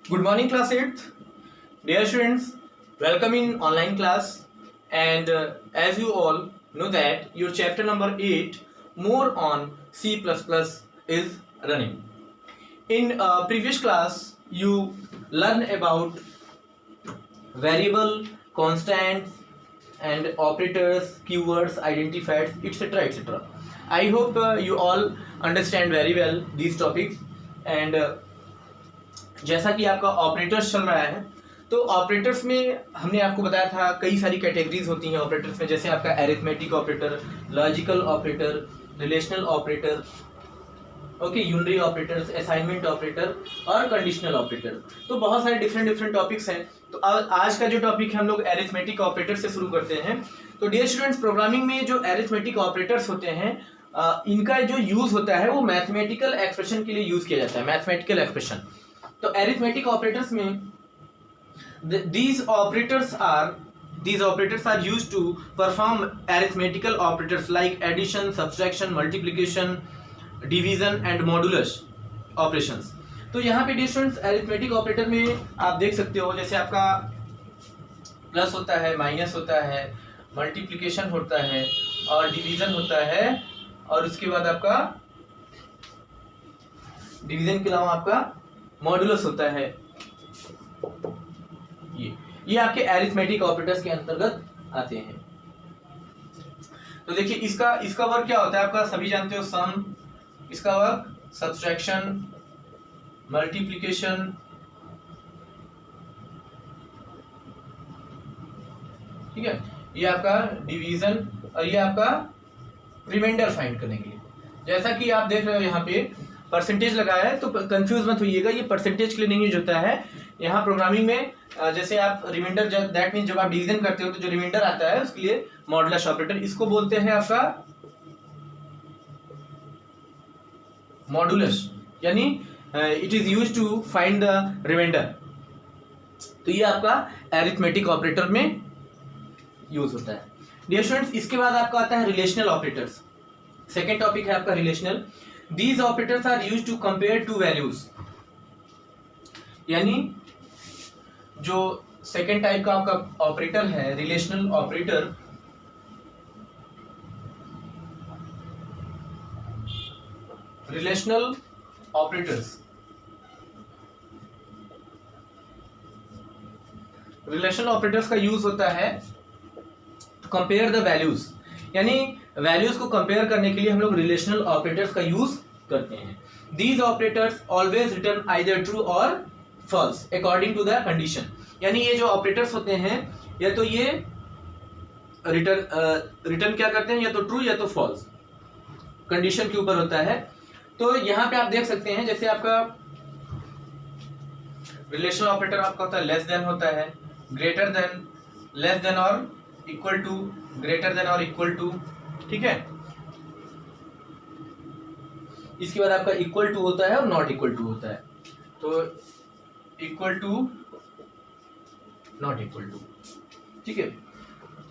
Good morning, class 8th. Dear students, welcome in online class. And as you all know that your chapter number 8 more on C++ is running. In previous class, you learned about variable, constants, and operators, keywords, identifiers, etc. etc. I hope you all understand very well these topics. And जैसा कि आपका operators चल रहा है, तो operators में हमने आपको बताया था कई सारी कैटेगरीज होती हैं ऑपरेटर्स में, जैसे आपका arithmetic operator, logical operator, relational operator, okay, unary operators, assignment operator और कंडीशनल ऑपरेटर। तो बहुत सारे डिफरेंट टॉपिक्स हैं। तो आज का जो टॉपिक है हम लोग एरिथमेटिक ऑपरेटर से शुरू करते हैं। तो डियर स्टूडेंट्स, प्रोग्रामिंग में जो एरिथमेटिक ऑपरेटर्स होते हैं इनका जो यूज होता है वो मैथमेटिकल एक्सप्रेशन के लिए यूज किया जाता है, मैथमेटिकल एक्सप्रेशन। तो अरिथमेटिक ऑपरेटर्स में these operators are used to perform arithmetical operators like addition, subtraction, multiplication, division and modulus operations। तो यहाँ पे डियर स्टूडेंट्स अरिथमेटिक ऑपरेटर में आप देख सकते हो, जैसे आपका प्लस होता है, माइनस होता है, मल्टीप्लिकेशन होता है और डिवीजन होता है, और उसके बाद आपका डिवीजन के अलावा आपका मॉडुलस होता है। ये आपके अरिथमेटिक ऑपरेटर्स के अंतर्गत आते हैं। तो देखिए इसका वर्क क्या होता है, आपका सभी जानते हो, सम, इसका वर्क सब्ट्रैक्शन, मल्टीप्लिकेशन, ठीक है, ये आपका डिवीजन और ये आपका रिमाइंडर फाइंड करने के लिए। जैसा कि आप देख रहे हो यहाँ पे परसेंटेज लगाया है, तो कंफ्यूज मत होइएगा, ये परसेंटेज के लिए नहीं यूज होता है। यहाँ प्रोग्रामिंग में जैसे आप रिमाइंडर, दैट मीन जब आप डिवीजन करते हो तो जो रिमाइंडर आता है उसके लिए मॉडुलस ऑपरेटर, इसको बोलते हैं आपका मॉडुलस, यानी it is used to find the remainder. तो ये आपका अरिथमेटिक ऑपरेटर में यूज होता है। डियर स्टूडेंट्स, इसके बाद आपका आता है रिलेशनल ऑपरेटर्स। सेकेंड टॉपिक है आपका relational. These operators are used to compare two values, यानी जो सेकेंड टाइप का आपका ऑपरेटर है relational operator, relational operators, relational operators का यूज होता है टू कंपेयर द वैल्यूज, यानी वैल्यूज को कंपेयर करने के लिए हम लोग रिलेशनल ऑपरेटर्स का यूज करते हैं। These operators always return either true और false according to the condition, यानी ये जो ऑपरेटर्स होते हैं या तो ये रिटर्न क्या करते हैं, या तो ट्रू या तो फॉल्स, कंडीशन के ऊपर होता है। तो यहाँ पे आप देख सकते हैं, जैसे आपका रिलेशनल ऑपरेटर आपका होता है लेस देन होता है, ग्रेटर देन, लेस देन और इक्वल टू, ग्रेटर देन और इक्वल टू, ठीक है। इसके बाद आपका इक्वल टू होता है और नॉट इक्वल टू होता है। तो equal to, not equal to, ठीक है।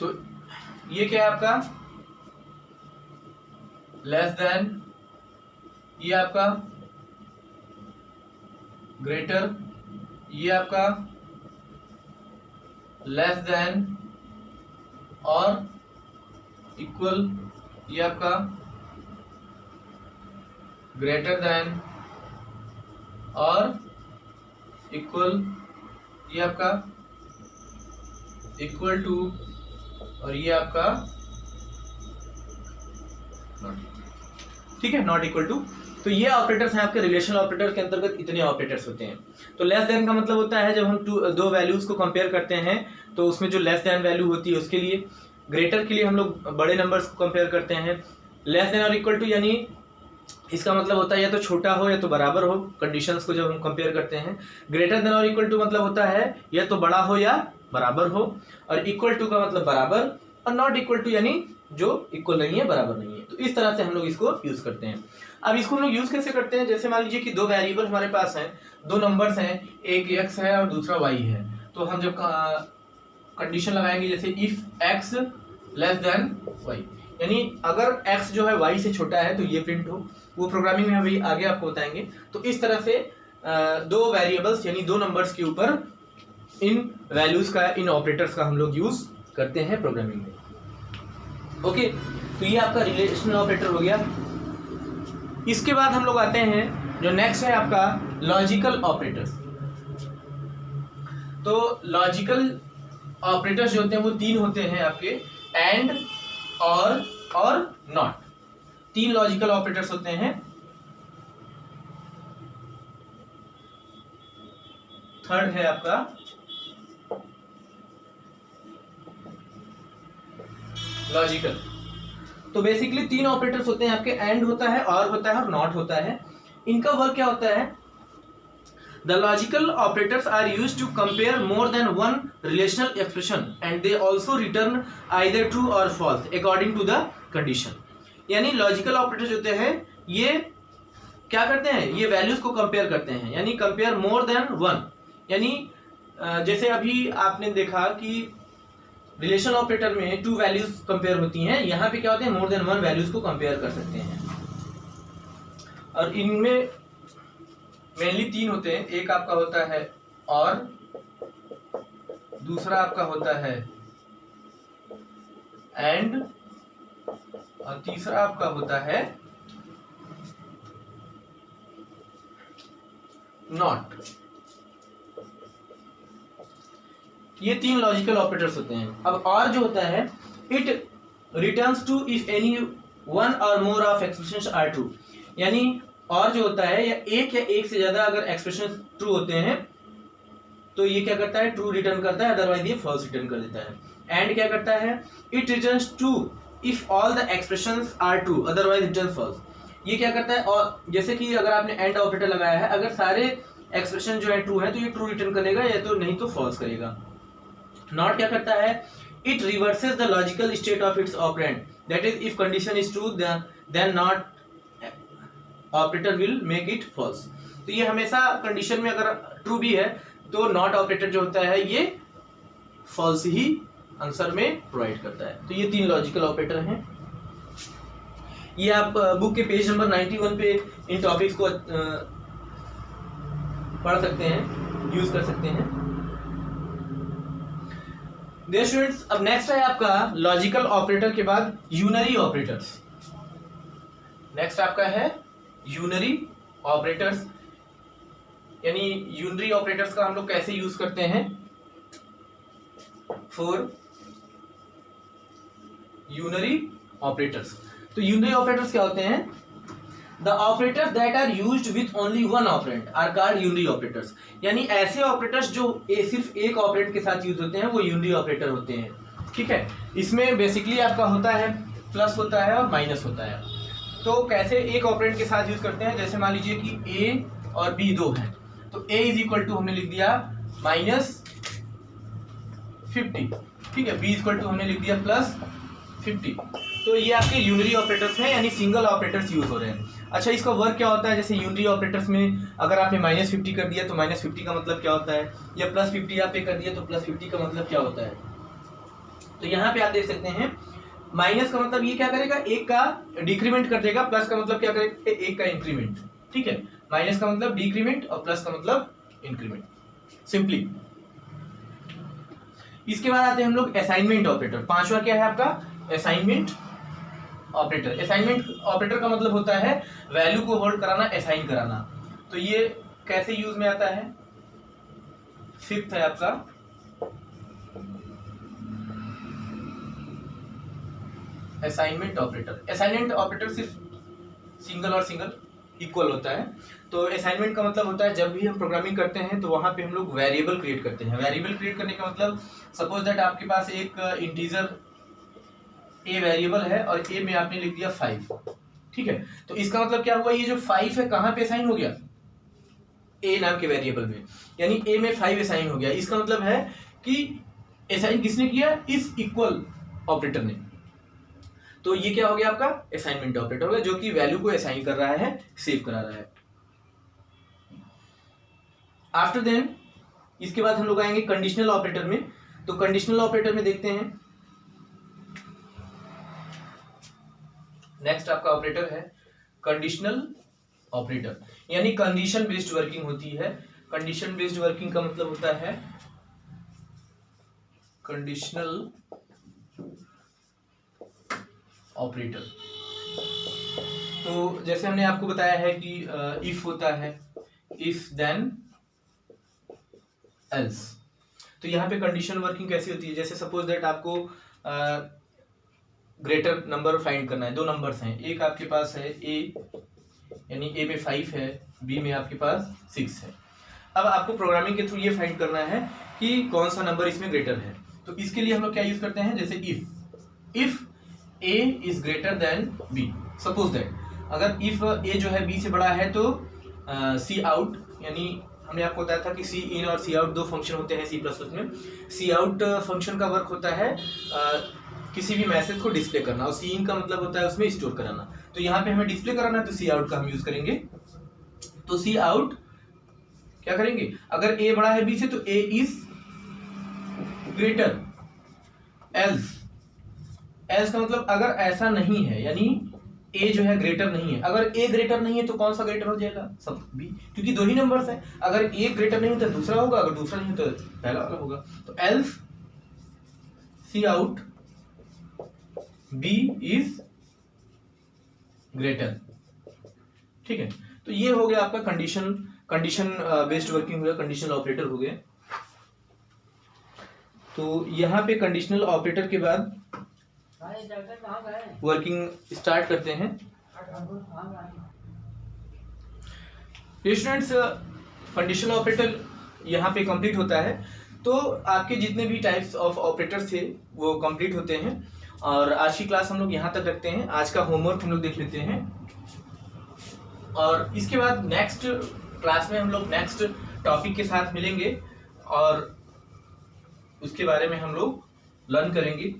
तो ये क्या है आपका लेस देन, ये आपका ग्रेटर, ये आपका लेस देन और इक्वल, ये आपका ग्रेटर देन और इक्वल, ये आपका इक्वल टू और ये आपका नॉट, ठीक है, नॉट इक्वल टू। तो ये ऑपरेटर्स हैं आपके रिलेशनल ऑपरेटर के अंतर्गत, इतने ऑपरेटर्स होते हैं। तो लेस देन का मतलब होता है जब हम दो वैल्यूज को कंपेयर करते हैं तो उसमें जो लेस देन वैल्यू होती है उसके लिए। ग्रेटर के लिए हम लोग बड़े नंबर्स को कंपेयर करते हैं। लेस देन और इक्वल टू यानी इसका मतलब होता है या तो छोटा हो या तो बराबर हो, कंडीशंस को जब हम कंपेयर करते हैं। ग्रेटर देन और इक्वल टू मतलब होता है या तो बड़ा हो या बराबर हो, और इक्वल टू का मतलब बराबर, और नॉट इक्वल टू यानी जो इक्वल नहीं है, बराबर नहीं है। तो इस तरह से हम लोग इसको यूज करते हैं। अब इसको हम लोग यूज कैसे करते हैं, जैसे मान लीजिए कि दो वेरिएबल हमारे पास हैं, दो नंबर्स हैं, एक x है और दूसरा y है। तो हम जब कंडीशन लगाएंगे जैसे if x less than y, यानी अगर x जो है y से छोटा है तो ये प्रिंट हो। वो प्रोग्रामिंग में अभी आगे आपको बताएंगे। तो इस तरह से दो वेरिएबल्स यानी दो नंबर्स के ऊपर इन वैल्यूज का, इन ऑपरेटर्स का हम लोग यूज करते हैं प्रोग्रामिंग में। ओके, तो ये आपका रिलेशनल ऑपरेटर हो गया। इसके बाद हम लोग आते हैं, जो नेक्स्ट है आपका लॉजिकल ऑपरेटर्स। तो लॉजिकल ऑपरेटर्स जो होते हैं वो तीन होते हैं आपके, एंड, और नॉट। तीन लॉजिकल ऑपरेटर्स होते हैं। थर्ड है आपका लॉजिकल। तो बेसिकली तीन ऑपरेटर्स होते हैं आपके, एंड होता है, और नॉट होता है। इनका वर्क क्या होता है? The logical operators are used to compare more than one relational expression and they also return either true or false according to the condition। यानी लॉजिकल ऑपरेटर्स होते हैं, ये क्या करते हैं? ये वैल्यूज को कंपेयर करते हैं, यानी कंपेयर मोर देन वन। यानी जैसे अभी आपने देखा कि रिलेशनल ऑपरेटर में टू वैल्यूज कंपेयर होती हैं, यहाँ पे क्या होते हैं? मोर देन वन वैल्यूज को कंपेयर कर सकते हैं। और इनमें मेनली तीन होते हैं। एक आपका होता है और, दूसरा आपका होता है एंड, और तीसरा आपका होता है नॉट। ये तीन लॉजिकल ऑपरेटर्स होते हैं। अब और जो होता है, it returns true if any one और more of expressions are true. यानी और जो होता है, या एक से ज्यादा अगर एक्सप्रेशन ट्रू होते हैं तो ये क्या करता है? ट्रू रिटर्न करता है, अदरवाइज ये फॉल्स रिटर्न कर देता है। एंड क्या करता है? It returns true if all the expressions are true, otherwise returns false. ये क्या करता है? और जैसे कि अगर आपने एंड ऑपरेटर लगाया है, अगर सारे एक्सप्रेशन जो है ट्रू है तो ये ट्रू रिटर्न करेगा, या तो नहीं तो फॉल्स करेगा। नॉट क्या करता है? It reverses the logical state of its operand, that is if condition is true then not operator will make it false. तो ये हमेशा कंडीशन में अगर ट्रू भी है तो नॉट ऑपरेटर जो होता है ये फॉल्स ही आंसर में प्रोवाइड करता है। तो ये तीन लॉजिकल ऑपरेटर हैं। ये आप बुक के पेज नंबर 91 पे इन टॉपिक्स को पढ़ सकते हैं, यूज कर सकते हैं। डियर स्टूडेंट्स, अब नेक्स्ट है आपका लॉजिकल ऑपरेटर के बाद यूनरी ऑपरेटर्स। नेक्स्ट आपका है यूनरी ऑपरेटर्स। यानी यूनरी ऑपरेटर्स का हम लोग कैसे यूज करते हैं? For unary operators. तो यूनरी ऑपरेटर्स क्या होते हैं? The operators that are used with only one operand are called unary operators. यानी ऐसे ऑपरेटर्स जो सिर्फ एक ऑपरेंड के साथ यूज होते हैं वो यूनरी ऑपरेटर होते हैं। ठीक है, इसमें बेसिकली आपका होता है प्लस होता है और माइनस होता है। तो कैसे एक ऑपरेंड के साथ यूज करते हैं? जैसे मान लीजिए कि ए और बी दो हैं, तो ए इज इक्वल टू हमने लिख दिया -50, ठीक है। बी इक्वल टू हमने लिख दिया +50। तो ये आपके यूनरी ऑपरेटर्स हैं, यानी सिंगल ऑपरेटर्स यूज हो रहे हैं। अच्छा, इसका वर्क क्या होता है? जैसे यूनरी ऑपरेटर्स में अगर आपने -50 कर दिया तो -50 का मतलब क्या होता है, या +50 आपने कर दिया तो +50 का मतलब क्या होता है। तो यहाँ पे आप देख सकते हैं, माइनस का मतलब ये क्या करेगा? एक का डिक्रीमेंट कर देगा, प्लस का मतलब क्या करेगा? एक का इंक्रीमेंट। ठीक है, माइनस का मतलब डिक्रीमेंट और प्लस का मतलब इंक्रीमेंट, सिंपली। इसके बाद आते हैं हम लोग असाइनमेंट ऑपरेटर। पांचवा क्या है आपका? Assignment operator. असाइनमेंट ऑपरेटर का मतलब होता है वैल्यू को होल्ड कराना, असाइन कराना। तो ये कैसे यूज में आता है? फिफ्थ है आपका असाइनमेंट ऑपरेटर। असाइनमेंट ऑपरेटर सिर्फ सिंगल और सिंगल इक्वल होता है। तो असाइनमेंट का मतलब होता है जब भी हम प्रोग्रामिंग करते हैं तो वहां पे हम लोग वेरिएबल क्रिएट करते हैं। वेरिएबल क्रिएट करने का मतलब, सपोज दैट आपके पास एक इंटीजर ए वेरिएबल है और ए में आपने लिख दिया 5, ठीक है। तो इसका मतलब क्या हुआ? ये जो 5 है कहाँ पे असाइन हो गया? ए नाम के वेरिएबल में, यानी ए में 5 असाइन हो गया। इसका मतलब है कि असाइन किसने किया? इस इक्वल ऑपरेटर ने। तो ये क्या हो गया आपका? असाइनमेंट ऑपरेटर हो गया, जो कि वैल्यू को असाइन कर रहा है, सेव करा रहा है। आफ्टर देन इसके बाद हम लोग आएंगे कंडीशनल ऑपरेटर में। तो कंडीशनल ऑपरेटर में देखते हैं, नेक्स्ट आपका ऑपरेटर है कंडीशनल ऑपरेटर, यानी कंडीशन बेस्ड वर्किंग होती है। कंडीशन बेस्ड वर्किंग का मतलब होता है कंडीशनल ऑपरेटर। तो जैसे हमने आपको बताया है कि इफ होता है, इफ देन एल्स। तो यहाँ पे कंडीशन वर्किंग कैसी होती है, जैसे सपोज दैट आपको ग्रेटर नंबर फाइंड करना है। दो नंबर्स हैं, एक आपके पास है ए, यानी ए में 5 है, बी में आपके पास 6 है। अब आपको प्रोग्रामिंग के थ्रू ये फाइंड करना है कि कौन सा नंबर इसमें ग्रेटर है। तो इसके लिए हम लोग क्या यूज करते हैं, जैसे if A is greater than B. Suppose that अगर इफ ए जो है बी से बड़ा है तो सी आउट, यानी हमने आपको बताया था कि सी इन और सी आउट दो फंक्शन होते हैं सी प्लस प्लस में। सी आउट फंक्शन का वर्क होता है किसी भी मैसेज को डिस्प्ले करना, और सी इन का मतलब होता है उसमें स्टोर कराना। तो यहाँ पे हमें डिस्प्ले कराना है तो सी आउट का हम यूज करेंगे। तो सी आउट क्या करेंगे, अगर ए बड़ा है बी से तो ए इज ग्रेटर, एल्स का मतलब अगर ऐसा नहीं है, यानी ए जो है ग्रेटर नहीं है। अगर ए ग्रेटर नहीं है तो कौन सा ग्रेटर हो जाएगा, सब बी, क्योंकि दो ही नंबर्स है। अगर ए ग्रेटर नहीं तो दूसरा होगा, अगर दूसरा नहीं तो पहला वाला होगा। तो else cout B is greater, ठीक है। तो ये हो गया आपका कंडीशन बेस्ड वर्किंग हो गया, कंडीशनल ऑपरेटर हो गया। तो यहाँ पे कंडीशनल ऑपरेटर के बाद वर्किंग स्टार्ट करते हैं। स्टूडेंट्स, कंडीशनल ऑपरेटर यहाँ पे कंप्लीट होता है तो आपके जितने भी टाइप्स ऑफ ऑपरेटर्स थे वो कंप्लीट होते हैं। और आज की क्लास हम लोग यहाँ तक रखते हैं। आज का होमवर्क हम लोग देख लेते हैं और इसके बाद नेक्स्ट क्लास में हम लोग नेक्स्ट टॉपिक के साथ मिलेंगे और उसके बारे में हम लोग लर्न करेंगे।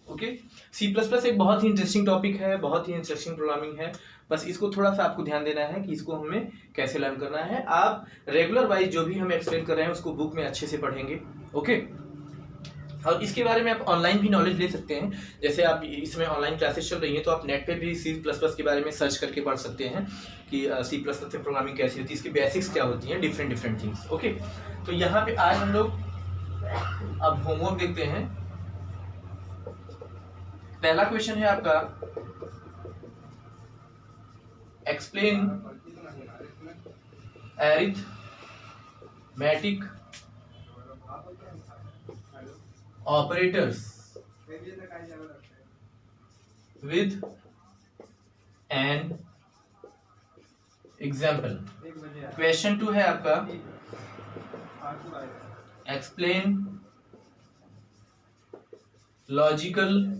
ओके, सी प्लस प्लस एक बहुत ही इंटरेस्टिंग टॉपिक है, बहुत ही इंटरेस्टिंग प्रोग्रामिंग है। बस इसको थोड़ा सा आपको ध्यान देना है कि इसको हमें कैसे लर्न करना है। आप रेगुलर वाइज जो भी हम एक्सप्लेन कर रहे हैं उसको बुक में अच्छे से पढ़ेंगे। ओके, और इसके बारे में आप ऑनलाइन भी नॉलेज ले सकते हैं। जैसे आप इसमें ऑनलाइन क्लासेस चल रही हैं तो आप नेट पे भी सी प्लस प्लस के बारे में सर्च करके पढ़ सकते हैं कि सी प्लस प्लस में प्रोग्रामिंग कैसी होती है, इसकी बेसिक्स क्या होती हैं, डिफरेंट थिंग्स। ओके, तो यहाँ पे आज हम लोग अब होमवर्क देखते हैं। पहला क्वेश्चन है आपका, explain arithmetic operators with an example. Question 2 है आपका, explain logical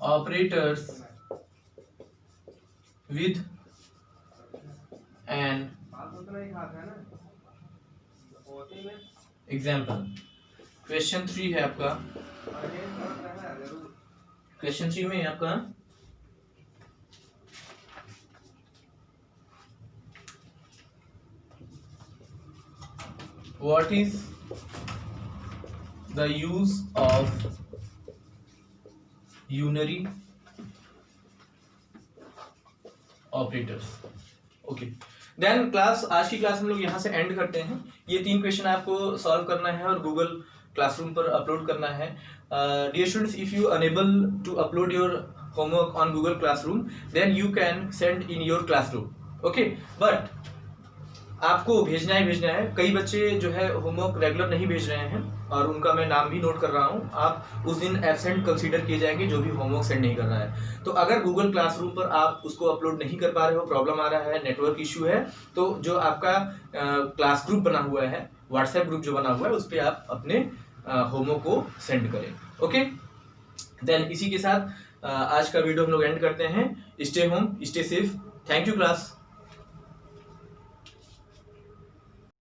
operators with an example. Question 3 है आपका, क्वेश्चन 3 में आपका what is the use of unary operators. Okay, then class, आज की क्लास हम लोग यहाँ से एंड करते हैं। ये 3 क्वेश्चन आपको सॉल्व करना है और गूगल क्लासरूम पर अपलोड करना है। Dear students, if you unable to upload your homework on Google classroom then you can send in your classroom. Okay, but आपको भेजना है। कई बच्चे जो है होमवर्क रेगुलर नहीं भेज रहे हैं और उनका मैं नाम भी नोट कर रहा हूं। आप उस दिन एब्सेंट कंसीडर किए जाएंगे जो भी होमवर्क सेंड नहीं कर रहा है। तो अगर गूगल क्लासरूम पर आप उसको अपलोड नहीं कर पा रहे हो, प्रॉब्लम आ रहा है, नेटवर्क इश्यू है, तो जो आपका क्लास ग्रुप बना हुआ है, व्हाट्सएप ग्रुप जो बना हुआ है, उस पर आप अपने होमवर्क को सेंड करें। ओके, देन इसी के साथ आज का वीडियो हम लोग एंड करते हैं। Stay home, stay safe. Thank you class.